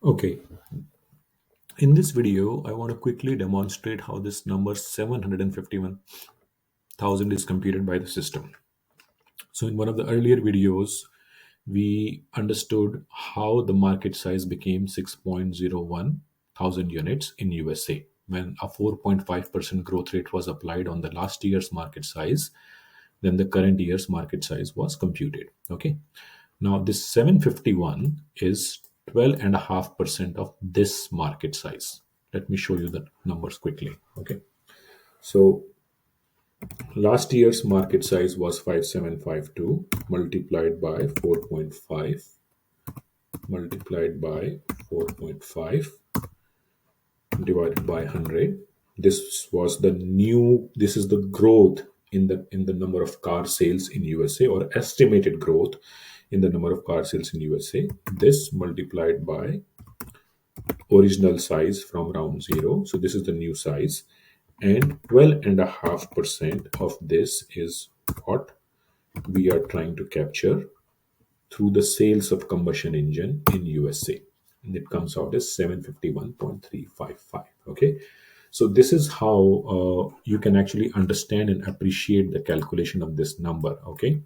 Okay, in this video, I want to quickly demonstrate how this number 751,000 is computed by the system. So, in one of the earlier videos, we understood how the market size became 6.01 thousand units in USA when a 4.5% growth rate was applied on the last year's market size. Then the current year's market size was computed. Okay. Now, this 751 is 12.5% of this market size. Let me show you the numbers quickly. Okay. So, last year's market size was 5752 multiplied by 4.5 multiplied by 4.5 divided by 100. This is the growth in the number of car sales in USA, or estimated growth in the number of car sales in USA. This multiplied by original size from round zero. So this is the new size. And 12.5% of this is what we are trying to capture through the sales of combustion engine in USA. And it comes out as 751.355. Okay. So this is how you can actually understand and appreciate the calculation of this number. Okay.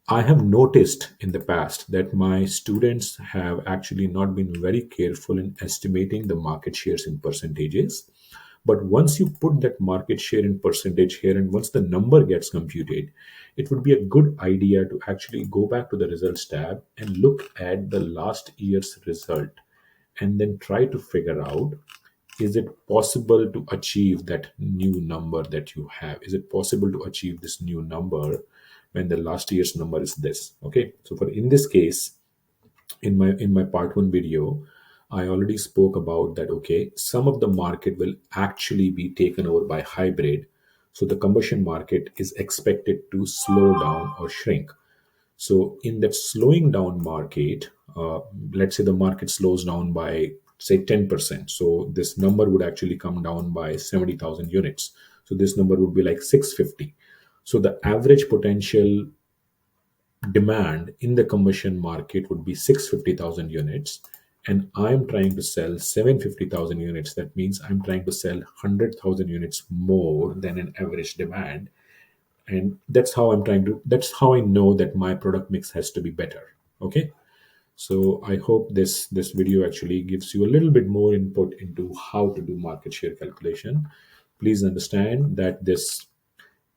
I have noticed in the past that my students have actually not been very careful in estimating the market shares in percentages. But once you put that market share in percentage here, and once the number gets computed, it would be a good idea to actually go back to the results tab and look at the last year's result and then try to figure out, is it possible to achieve that new number that you have? Is it possible to achieve this new number when the last year's number is this? Okay, so for in this case, in my part one video, I already spoke about that. Okay, some of the market will actually be taken over by hybrid, so the combustion market is expected to slow down or shrink. So in that slowing down market, let's say the market slows down by say 10%. So this number would actually come down by 70,000 units. So this number would be like 650. So the average potential demand in the combustion market would be 650,000 units. And I'm trying to sell 750,000 units. That means I'm trying to sell 100,000 units more than an average demand, and that's how I know that my product mix has to be better. Okay, so I hope this video actually gives you a little bit more input into how to do market share calculation. Please understand that this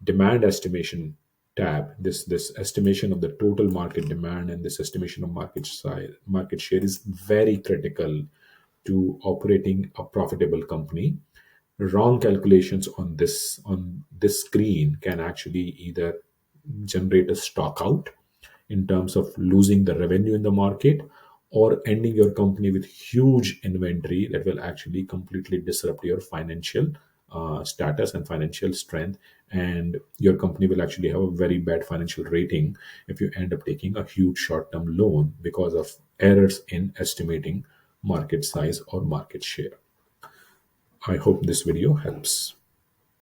demand estimation tab, this estimation of the total market demand and this estimation of market share is very critical to operating a profitable company. Wrong calculations on this screen can actually either generate a stock out in terms of losing the revenue in the market, or ending your company with huge inventory that will actually completely disrupt your financial status and financial strength, and your company will actually have a very bad financial rating if you end up taking a huge short-term loan because of errors in estimating market size or market share. I hope this video helps.